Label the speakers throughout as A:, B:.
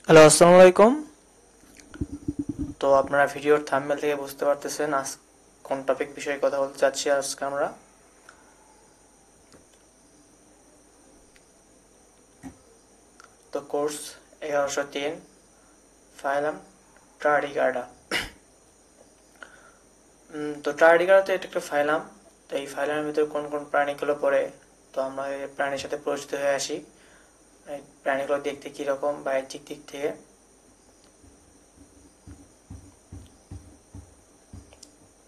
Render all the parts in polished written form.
A: Hello, আসসালামু আলাইকুম। তো আপনারা ভিডিওর থাম্বনেল থেকে বুঝতে পারতেছেন আজ কোন টপিক বিষয়ে কথা বলতে চাচ্ছি। আজকে আমরা তো কোর্স 1103 ফাইলাম ট্রাডিগার্ডা। তো ট্রাডিগার্ডা তো এটা একটা ফাইলাম। তো এই ফাইলামের ভিতরে কোন কোন প্রাণীগুলো পড়ে, তো আমরা এই প্রাণীর সাথে পরিচিত হয়ে আসি। এই প্রাণীগুলো দেখতে কীরকম বাহ্যিক দিক থেকে।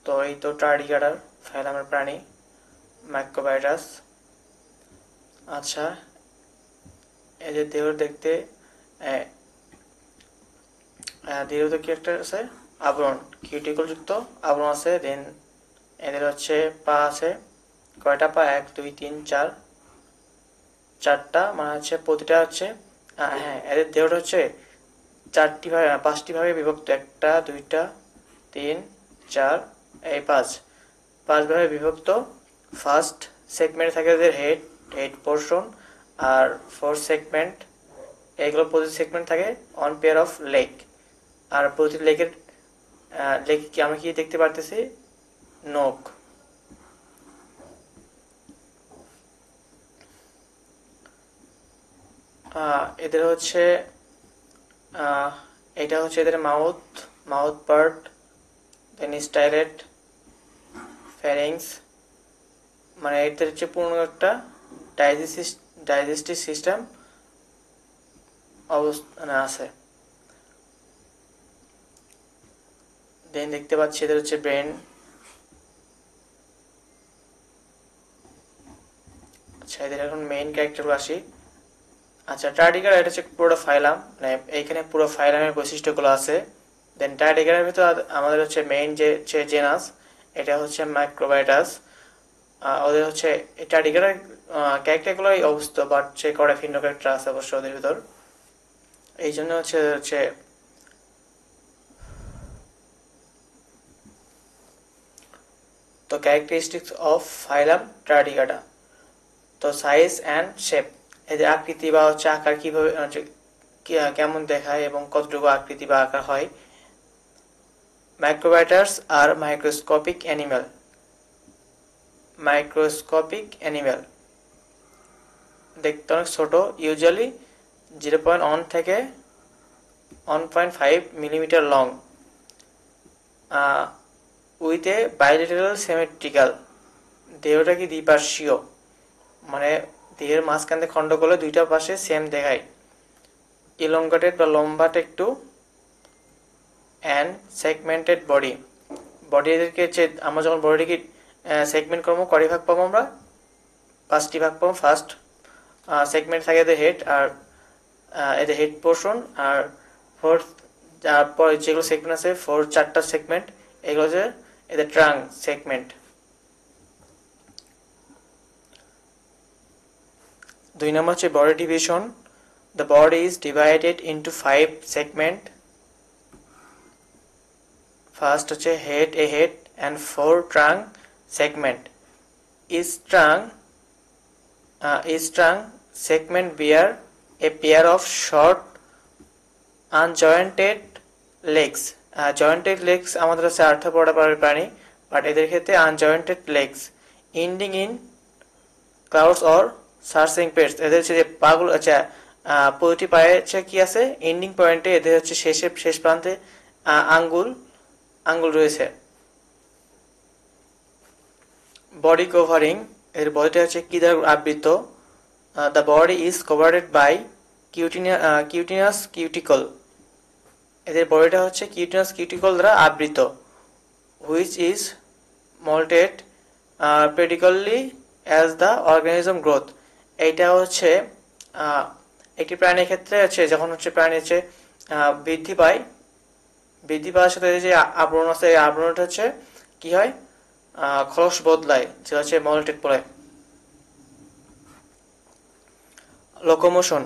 A: তো এই তো ট্রাডিগার্ডার ফাইলামের প্রাণী মাইক্রোবাইটাস। আচ্ছা, এদের দেহ দেখতে দীর্ঘত কি একটা আছে আবরণ, কিউটিকল যুক্ত আবরণ আছে। দেন এদের হচ্ছে পা আছে, কয়টা পা? 1 2 3 4, চারটা, মানে হচ্ছে প্রতিটা হচ্ছে হ্যাঁ, এদের দেহটা হচ্ছে চারটি ভাগে 5টি ভাগে বিভক্ত। 1 2 3 4 এই 5 ভাগে বিভক্ত। ফার্স্ট সেগমেন্ট থাকে এদের হেড পোর্শন, আর ফোর্থ সেগমেন্ট, এগুলো প্রতি সেগমেন্ট থাকে অন পেয়ার অফ লেগ। আর প্রতি লেগের লেগ কি আমরা কি দেখতে পারতেছি? নখ। এদের হচ্ছে এটা হচ্ছে এদের মাউথ পার্ট, দেন স্টাইলেট, ফ্যারিংস, মানে এদের হচ্ছে পূর্ণ একটা ডাইজেস্টিভ সিস্টেম অবস্থানে আছে। দেন দেখতে পাচ্ছি এদের হচ্ছে ব্রেন। আচ্ছা, এদের এখন মেইন ক্যারেক্টার আসি। আচ্ছা, ট্রাডিগার এটা হচ্ছে পুরো ফাইলাম, মানে এইখানে পুরো ফাইলামের বৈশিষ্ট্যগুলো আছে। দেন ট্রাডিগারের ভিতর আমাদের হচ্ছে মেইন যে জেনাস, এটা হচ্ছে মাইক্রোবাইটাস। ওদের হচ্ছে ট্রাডিগারের ক্যারেক্টারগুলোই অবস্থিত, বাট সে কটা ভিন্ন ক্যারেক্টার আছে অবশ্য ওদের ভিতর। এই জন্য হচ্ছে হচ্ছে তো ক্যারেক্টারিস্টিক্স অফ ফাইলাম ট্রাডিগাটা। তো সাইজ অ্যান্ড শেপ, এদের আকৃতি বা হচ্ছে আকার কিভাবে কেমন দেখায় এবং কতটুকু আকৃতি বা আকার হয়। মাইক্রোবাইটাস আর মাইক্রোস্কোপিক অ্যানিমেল দেখতে অনেক ছোট, ইউজুয়ালি 0.1 থেকে 1.5 millimetre long, with a bilateral symmetrical, দেহটা কি দ্বিপার্শ্বীয়, মানে দেহের মাঝখান থেকে খণ্ড করলে দুইটা পাশে সেম দেখায়। ইলংগেটেড বা লম্বাট একটু, অ্যান্ড সেগমেন্টেড বডি। বডি এদেরকে আমরা যখন বডিকে সেগমেন্ট করবো কয়টি ভাগ পাবো আমরা? 5টি ভাগ পাবো। ফার্স্ট সেগমেন্ট থাকে এদের হেড, আর এদের হেড পোর্শন, আর ফোর্থ তারপর যেগুলো সেগমেন্ট আছে 4টা সেগমেন্ট, এগুলো হচ্ছে এদের ট্রাঙ্ক সেগমেন্ট। 2 নম্বর হচ্ছে body division. The body is divided into 5 segment. First হচ্ছে head and 4 trunk segment. Each trunk segment bear a pair of short unjointed legs. Jointed legs আমাদের কাছে আর্থ্রোপোডা প্রাণী, বাট এদের ক্ষেত্রে unjointed legs ending in claws or searching pets. এদের হচ্ছে যে পাগুলো, আচ্ছা, প্রতিটি পায়ে হচ্ছে কি আছে, এন্ডিং পয়েন্টে এদের হচ্ছে শেষ প্রান্তে আঙ্গুল রয়েছে। বডি কভারিং, এর বডিটা হচ্ছে কি দ্বারা আবৃত? The body is covered by cutinous cuticle. এদের বডিটা হচ্ছে কিউটিনাস কিউটিকল দ্বারা আবৃত। Which is moulted periodically as the organism growth. এইটা হচ্ছে একটি প্রাণীর ক্ষেত্রে হচ্ছে যখন হচ্ছে প্রাণী হচ্ছে বৃদ্ধি পাওয়ার সাথে যে আবরণ আছে, এই আবরণটা হচ্ছে কি হয়, খলস বদলায়, যেটা হচ্ছে মোল্টেড বলে। Locomotion,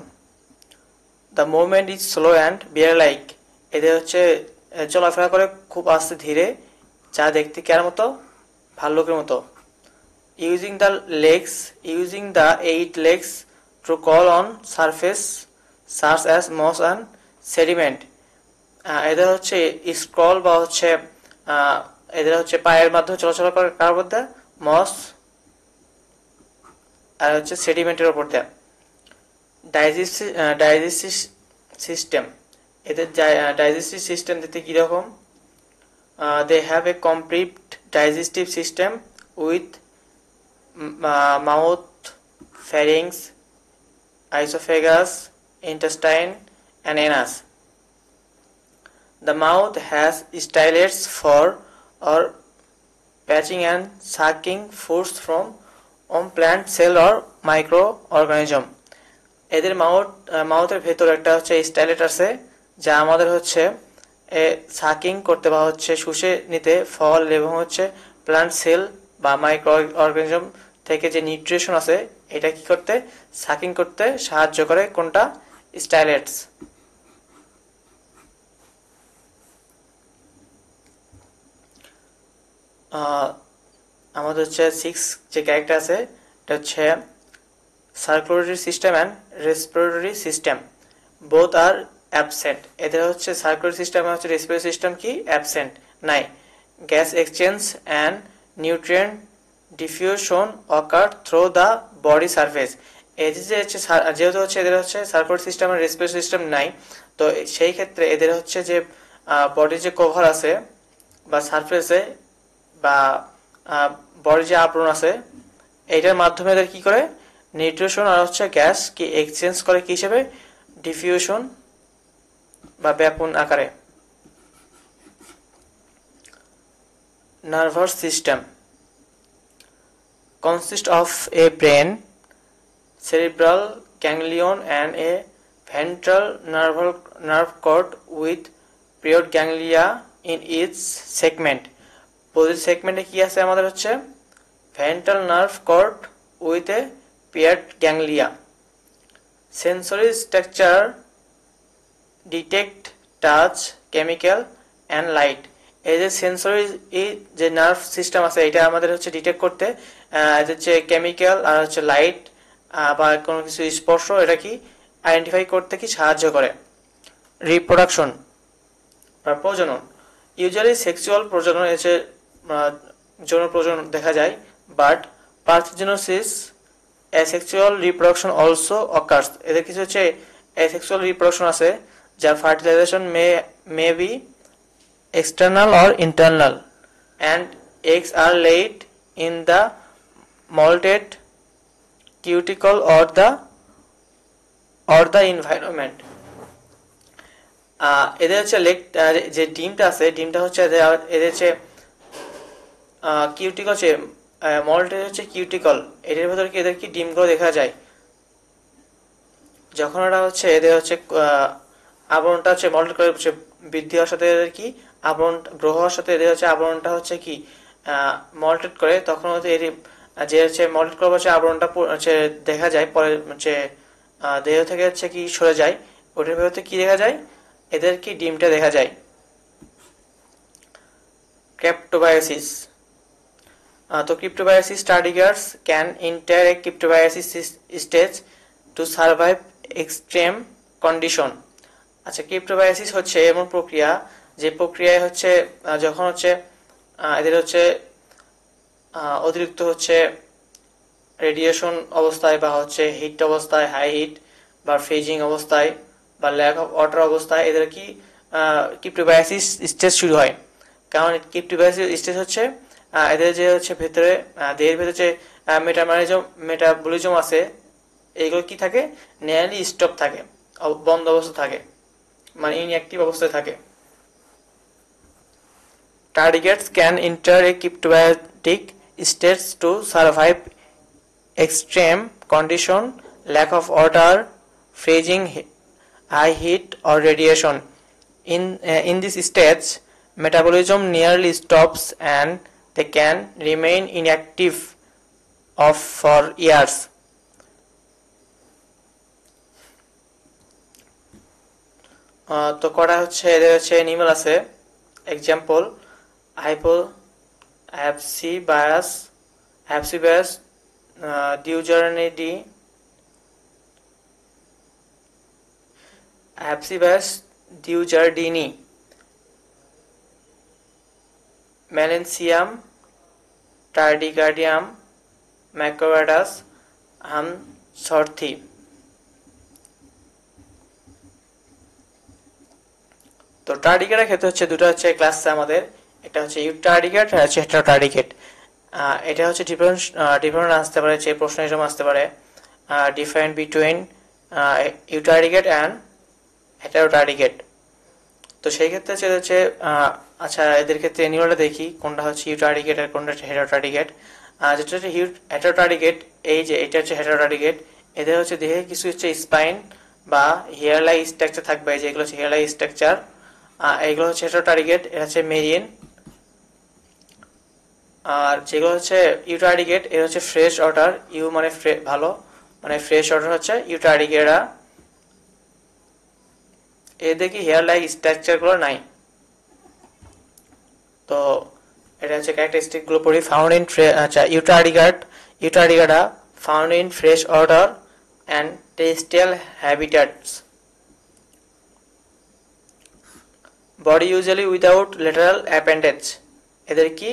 A: the movement is slow and bear like. এদের হচ্ছে চলাফেরা করে খুব আস্তে ধীরে, যা দেখতে কার মতো? ভাল্লুকের মতো। Using the 8 legs to crawl on surface such as moss and sediment, এদের হচ্ছে স্ক্রল বা হচ্ছে এদের হচ্ছে পায়ের মাধ্যমে চলাচল করে কার উপর দিয়ে, মস আর হচ্ছে সেডিমেন্টের উপর দিয়ে। ডাইজেস্টিভ সিস্টেম, এদের ডাইজেস্টিভ সিস্টেম দিতে কীরকম, they have a complete digestive system with mouth, pharynx, esophagus, intestine and anus. The mouth has stylets for or patching and sucking foods from on plant cell or microorganism. এদের মাউথের ভেতর একটা হচ্ছে স্টাইলেট আছে যা আমাদের হচ্ছে সাকিং করতে বা হচ্ছে শুষে নিতে ফল এবং হচ্ছে প্লান্ট সেল বা মাইক্রো অর্গানিজম থেকে যে নিউট্রিশন আছে এটা কি করতে, সাকিং করতে সাহায্য করে। কোনটা, স্টাইলেটস। আমাদের হচ্ছে 6 যে ক্যারেক্টার আছে এটা হচ্ছে circulatory system and respiratory system, both are absent. এদের হচ্ছে সার্কুলেটরি সিস্টেম হচ্ছে, রেসপিরেটরি সিস্টেম কি অ্যাবসেন্ট নাই। Gas exchange and nutrient diffusion ochre through the body surface. এদের যে হচ্ছে যেহেতু হচ্ছে এদের হচ্ছে সার্কুলেটরি সিস্টেম আর রেসপিরেটরি সিস্টেম নাই, তো সেই ক্ষেত্রে এদের হচ্ছে যে বডির যে কভার আছে বা সারফেসে বা বডির যে আবরণ আছে এইটার মাধ্যমে এদের কি করে, নিউট্রিশন আর হচ্ছে গ্যাস কি এক্সচেঞ্জ করে কি হিসেবে, ডিফিউশন বা ব্যাপন আকারে। Nervous system consists of a brain, cerebral ganglion and a ventral nerve cord with paired ganglia in each segment. প্রতি সেগমেন্টে কি আছে আমাদের হচ্ছে ventral nerve cord with a paired ganglia. Sensory structure detect touch, chemical and light. এই যে sensory যে nerve system আছে এটা আমাদের হচ্ছে ডিটেক্ট করতে এদের যে কেমিক্যাল আর হচ্ছে লাইট বা কোনো কিছু স্পর্শ এটা কি আইডেন্টিফাই করতে কি সাহায্য করে। রিপ্রোডাকশন বা প্রজনন, ইউজুয়ালি সেক্সুয়াল প্রজনন এসে যৌন প্রজনন দেখা যায়, but parthenogenesis asexual reproduction also occurs. এদের কিছু হচ্ছে অ্যাসেক্সুয়াল রিপ্রোডাকশন আছে যা fertilisation may be external or internal and eggs are laid in the molted cuticle or the environment. এদের হচ্ছে যে ডিমটা আছে ডিমটা হচ্ছে এদের হচ্ছে কিউটিকল হচ্ছে মল্টের হচ্ছে কিউটিকল, এদের ভেতরে কি এদের কি ডিমগুলো দেখা যায়। যখন ওরা হচ্ছে এদের হচ্ছে আবরণটা হচ্ছে মল্টেড করে বৃদ্ধি হওয়ার সাথে এদের কি আবরণ গ্রহ হওয়ার সাথে এদের হচ্ছে আবরণটা হচ্ছে কি মল্টেড করে, তখন হচ্ছে এর যে হচ্ছে মল্টেড করা হচ্ছে আবরণটা হচ্ছে দেখা যায়, পরে হচ্ছে দেহ থেকে হচ্ছে কি সরে যায়, ওটার ভেতরে কি দেখা যায়, এদের কি ডিমটা দেখা যায়। ক্রিপ্টোবায়োসিস, তো cryptobiosis tardigrades can enter a cryptobiosis stage to survive extreme condition. আচ্ছা, ক্রিপ্টোবায়োসিস হচ্ছে এমন প্রক্রিয়া যে প্রক্রিয়ায় হচ্ছে যখন হচ্ছে এদের হচ্ছে অতিরিক্ত হচ্ছে রেডিয়েশন অবস্থায় বা হচ্ছে হিট অবস্থায়, হাই হিট বা ফ্রিজিং অবস্থায় বা ল্যাক অফ ওয়াটার অবস্থায় এদের কি ক্রিপ্টোবায়োসিস স্টেজ শুরু হয়। কারণ ক্রিপ্টোবায়োসিস স্টেজ হচ্ছে এদের যে হচ্ছে ভেতরে দেহের ভেতরে যে মেটাবলিজম আছে এইগুলো কি থাকে, নিয়ারলি স্টপ থাকে, বন্ধ অবস্থা থাকে, মানে ইনঅ্যাক্টিভ অবস্থায় থাকে। Tardigrades can enter a cryptobiotic state to survive extreme condition, lack of water, freezing, high heat or radiation. In this stage, metabolism nearly stops and they can remain inactive for years. তো করা হচ্ছে এদের হচ্ছে animal আছে, example Hypsipyes, Diurnidae, Hypsipyes ডিউজারডিনি, মেলেনসিয়াম, টার্ডিগার্ডিয়াম, ম্যাক্রোব্যাটাস, হামসর্থি। তো টার্ডিগেটের ক্ষেত্রে হচ্ছে দুটো হচ্ছে ক্লাস আমাদের, একটা হচ্ছে ইউটার্ডিগেট আর হচ্ছে হেটারোটার্ডিগেট। এটা হচ্ছে ডিফারেন্ট আসতে পারে, যে প্রশ্ন এরকম আসতে পারে, ডিফারেন্ট বিটুইন ইউটার্ডিগেট অ্যান্ড হেটারোটার্ডিগেট। তো সেই ক্ষেত্রে হচ্ছে আচ্ছা এদের ক্ষেত্রে অ্যানিমালটা দেখি কোনটা হচ্ছে ইউটার্ডিগেট আর কোনটা হচ্ছে হেটারোটার্ডিগেট। যেটা হচ্ছে হেটারোটার্ডিগেট, এই যে এটা হচ্ছে হেটারোটার্ডিগেট, এদের হচ্ছে দেহে কিছু হচ্ছে স্পাইন বা হেয়ার লাই স্ট্রাকচার থাকবে, যেগুলো হচ্ছে হেয়ার লাই স্ট্রাকচার। এইগুলো হচ্ছে হেটারোটার্ডিগেট, এটা হচ্ছে মেরিন। আর যেগুলো হচ্ছে ইউটার্ডিগেট, এর হচ্ছে ফ্রেশ ওয়াটার, ইউ মানে ভালো, মানে ফ্রেশ ওয়াটার হচ্ছে ইউটার্ডিগেরা, এদের কি হেয়ার লাইক স্ট্রাকচার গুলো নাই। তো এটা হচ্ছে ক্যারেক্টারিস্টিক গুলো পড়ি। ফাউন্ড ইন আচ্ছা Eutardigrada found in fresh water and terrestrial habitats. Body usually without lateral appendage, এদের কি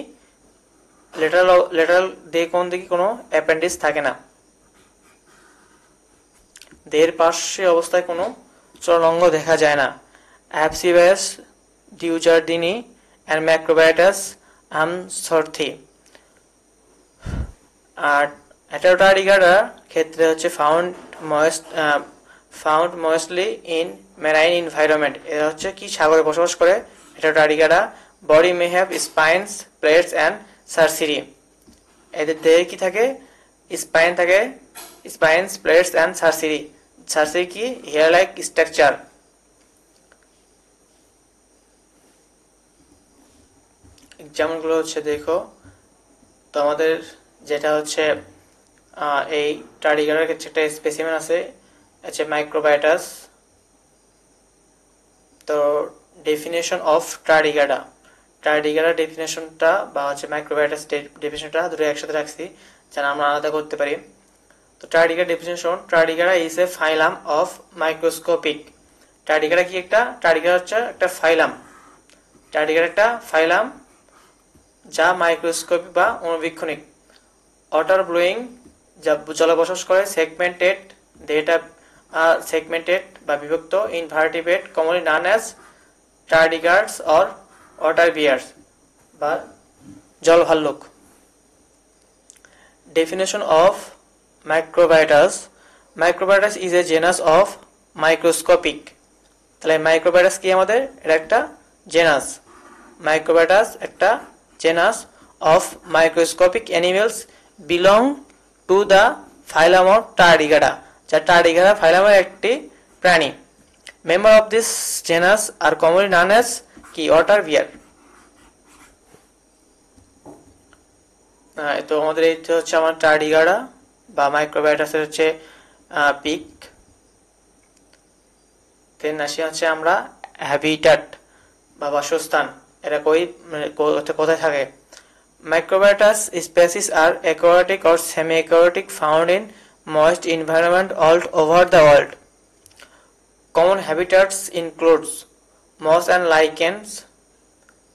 A: লেটারাল দেহ কোন দিকে কোনো অ্যাপেন্ডিক্স থাকে না। দেহের পার্শ্বে অবস্থায় কোনো চলনাঙ্গ দেখা যায় না। অ্যাপসিবায়াস, ডিউজারডিনি অ্যান্ড ম্যাক্রোবায়াটাস, হামসর্থি। আর হেটারোটার্ডিগাটার ক্ষেত্রে হচ্ছে found mostly in marine environment, এরা হচ্ছে কি সাগরে বসবাস করে Heterotardigrada. Body may have spines, plates and cirri, এদের দেহে কি থাকে, স্পাইন থাকে, স্পাইন্স, প্লেটস অ্যান্ড সার্সিরি। সার্সিরি কি হেয়ার লাইক স্ট্রাকচার। এক্সাম্পলগুলো হচ্ছে দেখো, তো আমাদের যেটা হচ্ছে এই টার্ডিগারের ক্ষেত্রে একটা স্পেসিমেন আছে, হচ্ছে মাইক্রোবায়াটাস। তো ডেফিনেশন অফ টার্ডিগারা ডেফিনেশনটা বা হচ্ছে মাইক্রোবায়াটাস ডেফিনেশনটা দুটো একসাথে রাখছি যেন আমরা আলাদা করতে পারি। তো tardigrade definition, Tardigrada is a phylum of microscopic. Tardigrada কি একটা, টার্ডিগারা হচ্ছে একটা ফাইলাম, টার্ডিগার একটা ফাইলাম যা মাইক্রোস্কোপিক বা অনুবীক্ষণিক। ওয়াটার ব্লোয়িং, যা জলে বসবাস করে। সেগমেন্টেড, দেহটা সেগমেন্টেড বা বিভক্ত। Invertebrate, commonly known as tardigrades or water bears বা জল ভাল্লুক। Definition of Macrobiotus, Macrobiotus is a genus of microscopic. তাহলে মাইক্রোবায়াটাস কি আমাদের, এটা একটা জেনাস। মাইক্রোবায়াটাস একটা genus of microscopic animals belong to the phylum of Tardigrada, যা টার্ডিগারা ফাইলামের একটি প্রাণী। Member of this genus are commonly known as কি ওয়াটার বিয়ার। তো আমাদের এই হচ্ছে আমার টার্ডিগারা বা মাইক্রোবায়াটাসের হচ্ছে পিক। দেন আসি হচ্ছে আমরা হ্যাবিটাট বা বাসস্থান, এরা কোথায় থাকে। Microbiota species are aquatic or semi-aquatic, found in moist environment all over the world. Common habitats includes moss and lichens,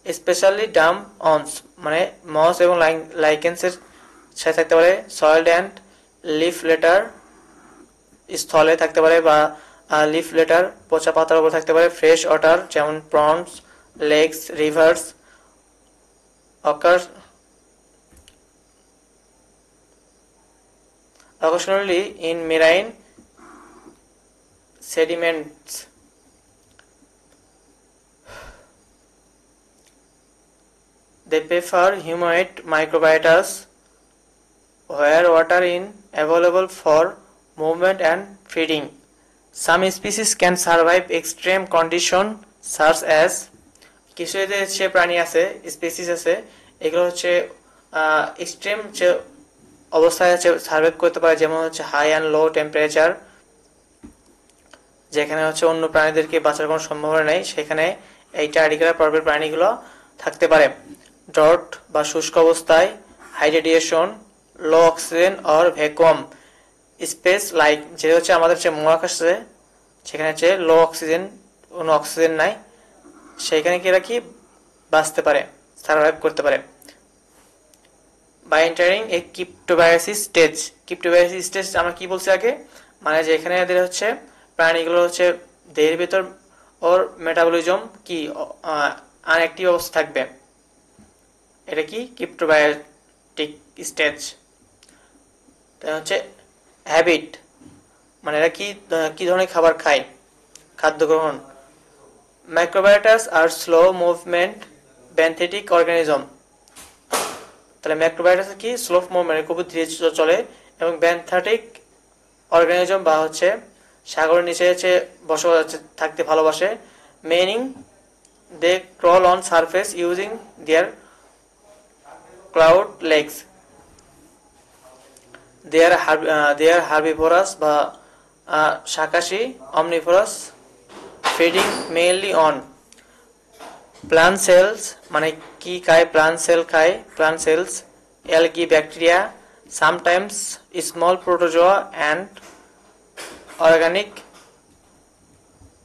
A: especially damp ons, মানে moss এবং lichens এর সাথে থাকতে পারে। soiled and leaf litter, স্থলে থাকতে পারে বা লিফ লেটার, পচা পাতার উপর থাকতে পারে। ফ্রেশ ওয়াটার যেমন ponds, lakes, rivers. Occasionally in marine sediments. They prefer humid microbiotas where water is available for movement and feeding. Some species can survive extreme conditions such as, কিছু এদের হচ্ছে প্রাণী আছে, স্পিসিস আছে, এগুলো হচ্ছে এক্সট্রিম যে অবস্থায় হচ্ছে সার্ভাইভ করতে পারে, যেমন হচ্ছে হাই অ্যান্ড লো টেম্পারেচার, যেখানে হচ্ছে অন্য প্রাণীদেরকে বাঁচার কোনো সম্ভাবনা নেই, সেখানে এই টার্ডিগ্রা পর্বের প্রাণীগুলো থাকতে পারে। ড্রট বা শুষ্ক অবস্থায়, high radiation, low oxygen or vacuum space like, যে হচ্ছে আমাদের যে মহাকাশে, সেখানে হচ্ছে লো অক্সিজেন কোনো অক্সিজেন নাই, সেইখানে কি এরা কি বাঁচতে পারে, সার্ভাইভ করতে পারে। By entering a cryptobiosis stage. Cryptobiosis stage আমরা কি বলছি আগে, মানে যেখানে এদের হচ্ছে প্রাণীগুলো হচ্ছে দেহের ভেতর ওর মেটাবলিজম কি আনঅ্যাক্টিভ অবস্থা থাকবে, এটা কি ক্রিপ্টোবায়োটিক স্টেজ। হচ্ছে হ্যাবিট, মানে এরা কি কি ধরনের খাবার খায়, খাদ্য গ্রহণ। মাইক্রোবায়োটাস আর স্লো মুভমেন্ট ব্যান্থেটিক অর্গানিজম। তাহলে মাইক্রোবায়োটাস কি স্লো মুভমেন্ট, খুব ধীরে চলে, এবং ব্যান্থেটিক অর্গানিজম বা হচ্ছে সাগরের নিচে হচ্ছে বসবাস থাকতে ভালোবাসে। Meaning they crawl on surface using their claw legs. they are herbivorous বা শাকাশী, omnivorous, feeding mainly on plant cells, মানে কি খায়, plant cell খায়, plant cells, algae, bacteria, sometimes small protozoa and organic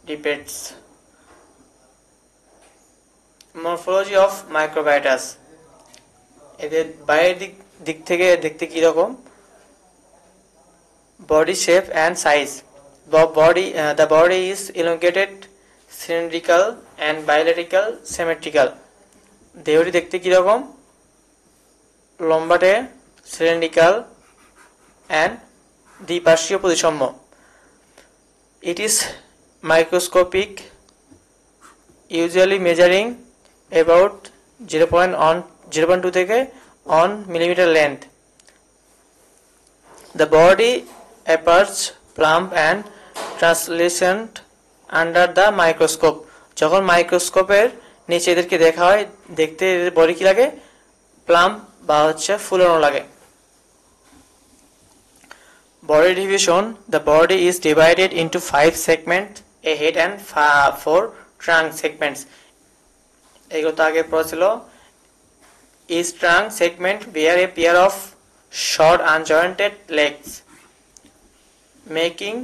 A: lipids. Morphology of microbiotas, এদের বাইরের দিক থেকে দেখতে কি রকম, body shape and size. The body is elongated, cylindrical and bilateral symmetrical. দেহটি দেখতে কি রকম, লম্বাটে, cylindrical and দ্বিপার্শ্বীয় প্রতিসম। It is microscopic, usually measuring about 0.2 থেকে 1 millimeter length. The body appears plump and translucent under the microscope. যখন মাইক্রোস্কোপের নিচে এদেরকে দেখা হয়, দেখতে এদের বডি কি লাগে, প্লাম্প বা হচ্ছে ফুলানো লাগে। Body division. The body is divided into 5 segments, a head and 4 trunk segments. এগুলো তো আগে পড়ছিল। Each trunk segment bear a pair of short unjointed legs, making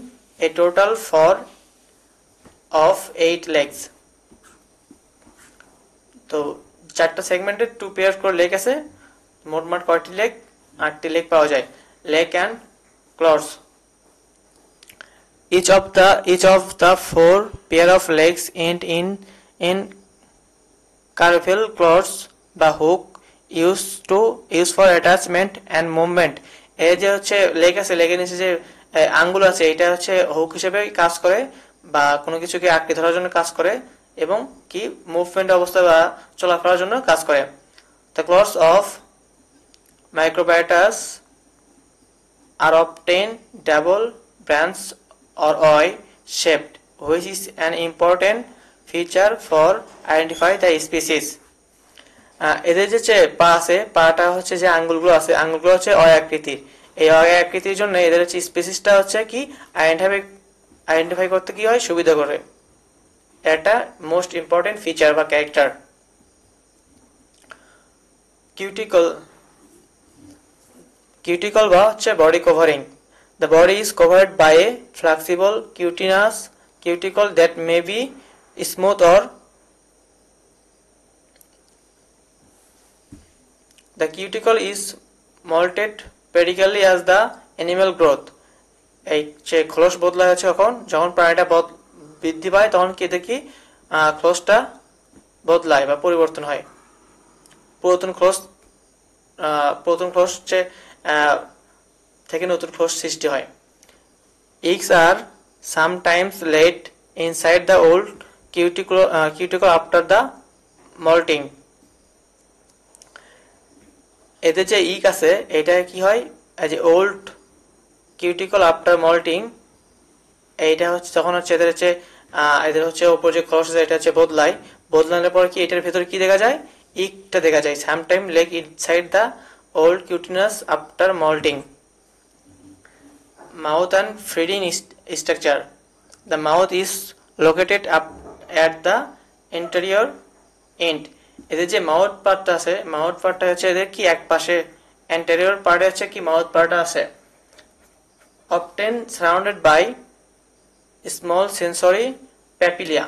A: a total of 8 legs. তো 4টা সেগমেন্টে 2 পেয়ার করে লেগ আছে, মোটমাট কয়টি লেগ, 8টি লেগ পাওয়া যায়। Leg and claws. Each of the 4 pair of legs end in curved claws বা hook used for attachment and movement. এই যে হচ্ছে লেগ আছে, লেগের নিচে যে আঙ্গুল আছে, এটা হচ্ছে হুক হিসেবে কাজ করে বা কোনো কিছুকে আঁকড়ে ধরার জন্য কাজ করে, এবং কি মুভমেন্ট অবস্থা বা চলাফেরার জন্য কাজ করে। The claws of microbiotas are often double branched or oy shaped, which is an important feature for identify the species. এদের যে পা আছে, পাটা হচ্ছে যে আঙ্গুলগুলো আছে, আঙ্গুলগুলো হচ্ছে অয় আকৃতির। এই অয় আকৃতির জন্য এদের হচ্ছে স্পেসিসটা হচ্ছে কি আইডেন্টিফাই করতে কি হয়, সুবিধা করে। এটা মোস্ট ইম্পর্টেন্ট ফিচার বা ক্যারেক্টার। কিউটিকল বা হচ্ছে body covering. The body is covered by a flexible cutinous cuticle that may be smooth or the cuticle is molted periodically as the animal growth. এই যে খোলস বদলায় আছে, যখন প্রাণীটা বৃদ্ধি পায় তখন কি দেখি খোলসটা বদলায় বা পরিবর্তন হয়। পুরাতন খোলস থেকে নতুন খোলস সৃষ্টি হয়। Eggs are sometimes laid inside the old cuticle after the molting. এতে যে ইক আছে, এটা কি হয়, এই যে ওল্ড কিউটিকল আফটার মল্টিং, এইটা হচ্ছে যখন হচ্ছে এদের হচ্ছে উপর যে খোলস আছে, এটা হচ্ছে বদলানোর পর কি এটার ভেতরে কি দেখা যায়, ইকটা দেখা যায়। Sometime leg inside the old cutinous after molting. Mouth and feeding structure. The mouth is located up at the anterior end. এদের যে মাউথ পার্টটা আছে, মাউথ পার্টটা হচ্ছে এদের কি এক পাশে, anterior পার্টে হচ্ছে কি মাউথ পার্টটা আছে। Often surrounded by small sensory papilla.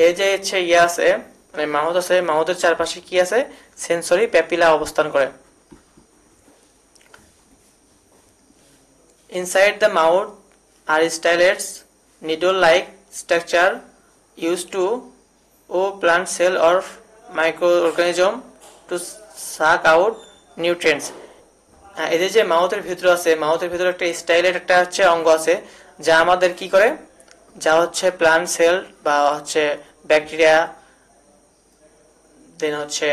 A: এই যে হচ্ছে ইয়ে আছে মানে মাউথ আছে, মাউথের চারপাশে কি আছে, সেন্সরি প্যাপিলা অবস্থান করে। Inside the mouth are stylets needle like structure use to ও plant cell or micro organism to suck out nutrients. এদের যে মাউথের ভিতরে আছে, মাউথের ভিতরে একটা স্টাইলের একটা হচ্ছে অঙ্গ আছে যা আমাদের কি করে, যা হচ্ছে প্লান্ট সেল বা হচ্ছে ব্যাকটেরিয়া, দেন হচ্ছে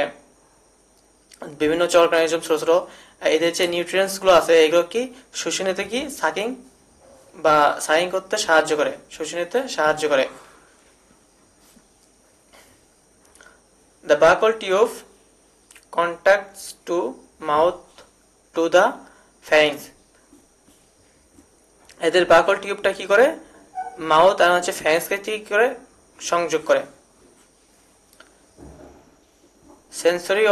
A: বিভিন্ন অর্গানিজম ছোট ছোট, এদের যে নিউট্রিয়েন্টস গুলো আছে এগুলো কি শুষে নিতে কি সাকিং বা সাকিং করতে সাহায্য করে, শুষে নিতে সাহায্য করে। দ্য বাকল tube contacts to mouth to the ফ্যারিংস। এদের বাকল টিউবটা কি করে, মাউথ আর হচ্ছে ফ্যারিংসকে কি করে সংযোগ করে। Sensory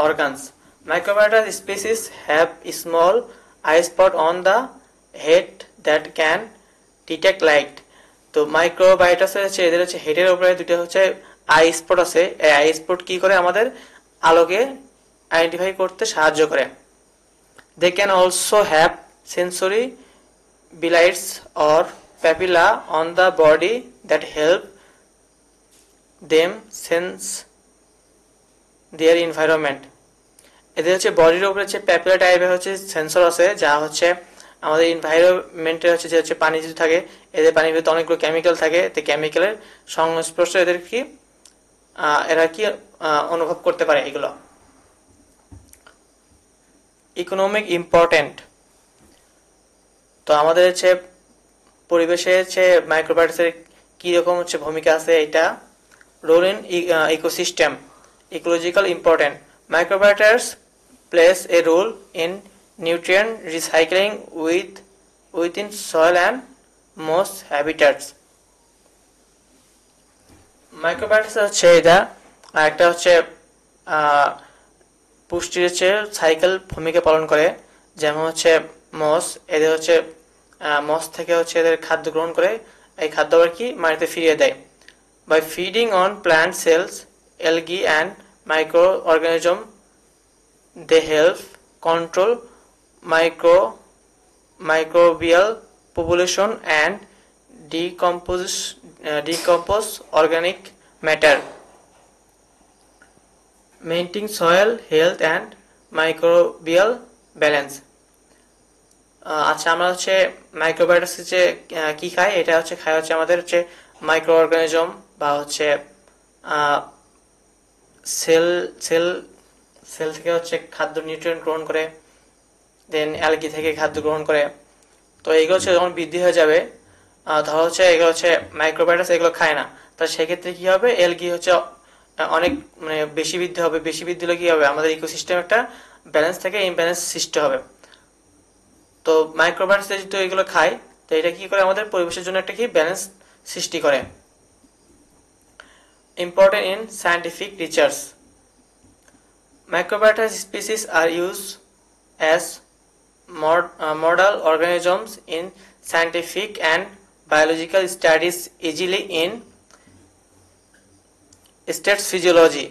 A: organs. Microbiota species have a small eye spot on the head that can detect light. তো মাইক্রোবায়োটাস হচ্ছে এদের হচ্ছে হেডের উপরে দুটো হচ্ছে আই স্পট আছে, এই আই স্পট কি করে আমাদের আলোকে আইডেন্টিফাই করতে সাহায্য করে। They can also have sensory bilites or papilla on the body that help them sense their environment. এদের হচ্ছে বডির উপরে হচ্ছে প্যাপিলা টাইপের হচ্ছে সেন্সর আছে যা হচ্ছে আমাদের এনভায়রনমেন্টে হচ্ছে যে হচ্ছে পানি যদি থাকে, এদের পানির ভিতরে অনেকগুলো কেমিক্যাল থাকে, তো কেমিক্যালের সংস্পর্শ এদের কি এরা কি অনুভব করতে পারে এগুলো। Economic important. তো আমাদের হচ্ছে পরিবেশে হচ্ছে মাইক্রোবায়োটাসের কি রকম হচ্ছে ভূমিকা আছে, এটা role in ecosystem, ecological important. Microbiotas plays a role in nutrient recycling within soil and most habitats. Microbiotas হচ্ছে এটা একটা হচ্ছে পুষ্টির হচ্ছে সাইকেল ভূমিকা পালন করে। যেমন হচ্ছে মস, এদের হচ্ছে মস থেকে হচ্ছে এদের খাদ্য গ্রহণ করে, এই খাদ্য আবার কি মাটিতে ফিরিয়ে দেয়। By feeding on plant cells, algae and microorganisms, they help control microbial population and decompose organic matter, maintaining soil health and microbial balance. আচ্ছা, আমরা হচ্ছে মাইক্রোবায়োটাস হচ্ছে কি খাই, এটা হচ্ছে খাই হচ্ছে আমাদের হচ্ছে মাইক্রো অর্গানিজম বা হচ্ছে সেল সেল সেল থেকে হচ্ছে খাদ্য নিউট্রিয়েন্ট গ্রহণ করে, দেন অ্যালগি থেকে খাদ্য গ্রহণ করে। তো এইগুলো হচ্ছে যখন বৃদ্ধি হয়ে যাবে, ধরো হচ্ছে এগুলো হচ্ছে মাইক্রোবায়োটাস এগুলো খায় না, তা সেক্ষেত্রে কি হবে, অ্যালগি হচ্ছে অনেক মানে বেশি বৃদ্ধি হবে, বেশি বৃদ্ধি হলে কি হবে, আমাদের ইকোসিস্টেম একটা ব্যালেন্স থেকে ইমব্যালেন্স সৃষ্টি হবে। তো মাইক্রোবায়োটাস যেহেতু এগুলো খায়, তো এটা কি করে আমাদের পরিবেশের জন্য একটা কি ব্যালেন্স সৃষ্টি করে। Important in scientific research. Microbiota species are used as model organisms in scientific and biological studies, easily in state physiology,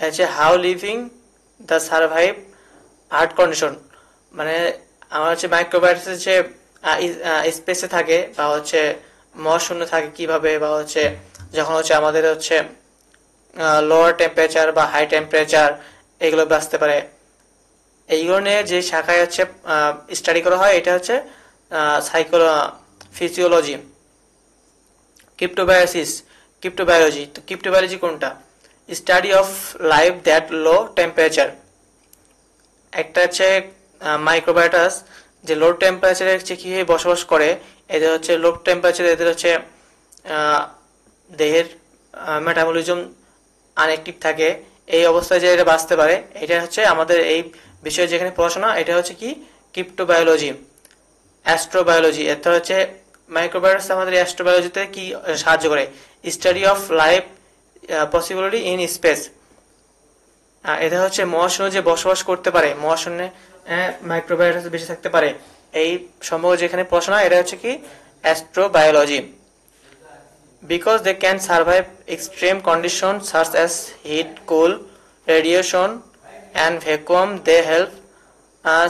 A: as how living the survive hard condition. মানে আমার হচ্ছে মাইক্রোবায়োটাস হচ্ছে স্পেসে থাকে বা হচ্ছে মহাশূন্য থাকে কিভাবে, বা হচ্ছে যখন হচ্ছে আমাদের হচ্ছে লোয়ার টেম্পারেচার বা হাই টেম্পারেচার এগুলো বাঁচতে পারে, এইগুলো নিয়ে যে শাখায় হচ্ছে স্টাডি করা হয় এটা হচ্ছে ফিজিওলজি। ক্রিপ্টোবায়োলজি। তো ক্রিপ্টোবায়োলজি কোনটা, study of life that low temperature. একটা হচ্ছে মাইক্রোবায়োটাস যে লো টেম্পারেচারে হচ্ছে কিভাবে বসবাস করে, এদের হচ্ছে লো টেম্পারেচারে এদের হচ্ছে দেহের মেটাবলিজম আনঅ্যাক্টিভ থাকে, এই অবস্থায় যে এটা বাঁচতে পারে, এটা হচ্ছে আমাদের এই বিষয়ে যেখানে পড়াশোনা, এটা হচ্ছে কি ক্রিপ্টোবায়োলজি। অ্যাস্ট্রোবায়োলজি, এটা হচ্ছে মাইক্রোবায়োটাস আমাদের অ্যাস্ট্রোবায়োলজিতে কি সাহায্য করে, study of life possibility in space. এটা হচ্ছে মহাশূন্য যে বসবাস করতে পারে, মহাশূন্যে মাইক্রোবায়োটাস বেঁচে থাকতে পারে, এই সম্ভব যেখানে পড়াশোনা, এটা হচ্ছে কি astrobiology. Because they can survive extreme conditions such as heat, cold, radiation, and vacuum, they help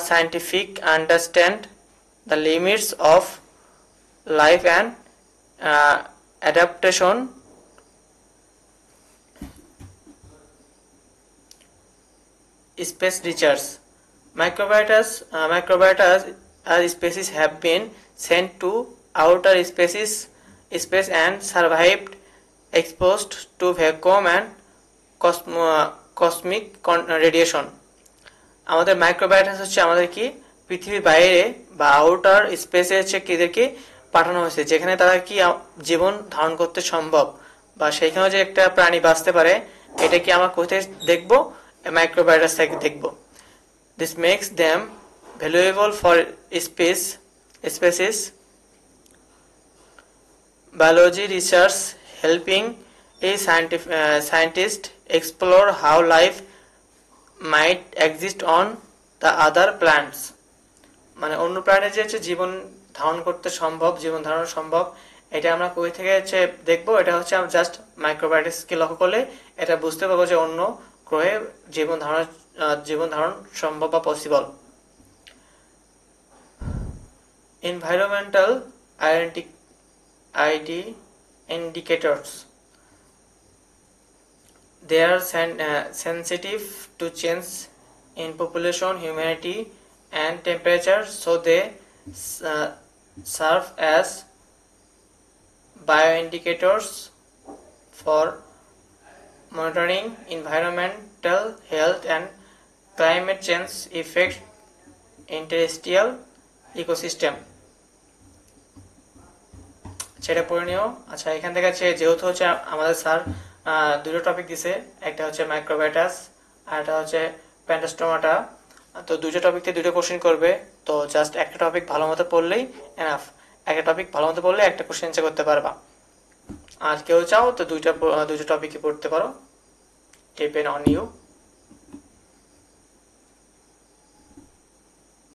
A: scientific understand the limits of life and adaptation. Space research. Microbiota species have been sent to outer space and survived exposed to vacuum and cosmic radiation. আমাদের মাইক্রোবায়োটাস হচ্ছে আমাদের কি পৃথিবীর বাইরে বা outer স্পেসে হচ্ছে এদেরকে পাঠানো হয়েছে, যেখানে তারা কি জীবন ধারণ করতে সম্ভব বা সেখানেও যে একটা প্রাণী বাঁচতে পারে, এটা কি আমরা কোথায় দেখবো? মাইক্রোবায়োটাস থেকে দেখবো। This makes them valuable for species biology research, helping a scientist explore how life might exist on the other planets. মানে অন্য প্রাণী যে হচ্ছে জীবন ধারণ করতে সম্ভব, জীবন ধারণ সম্ভব, এটা আমরা কই থেকে হচ্ছে দেখবো? এটা হচ্ছে আমরা জাস্ট মাইক্রোবায়োটাসকে লক্ষ্য করলে এটা বুঝতে পারবো যে অন্য গ্রহে জীবন ধারণ সম্ভব বা possible. Environmental indicators. They are sensitive to change in population, humidity, and temperature, so they serve as bioindicators for monitoring environmental health and climate change effects in terrestrial ecosystem. সেটা পড়ে নিও। আচ্ছা, এখান থেকে হচ্ছে যেহেতু হচ্ছে আমাদের স্যার দুটো টপিক দিছে, একটা হচ্ছে মাইক্রোবায়োটাস আর একটা হচ্ছে প্যান্টাস্টোমাটা, তো দুটো টপিক থেকে দুটো কোশ্চেন করবে, তো জাস্ট একটা টপিক ভালো মতো পড়লেই এনাফ। একটা টপিক ভালো মতো পড়লে একটা কোশ্চেন অ্যান্সার করতে পারবা। আর কেউ চাও তো দুটো টপিকই পড়তে পারো, ডিপেন্ড অন ইউ।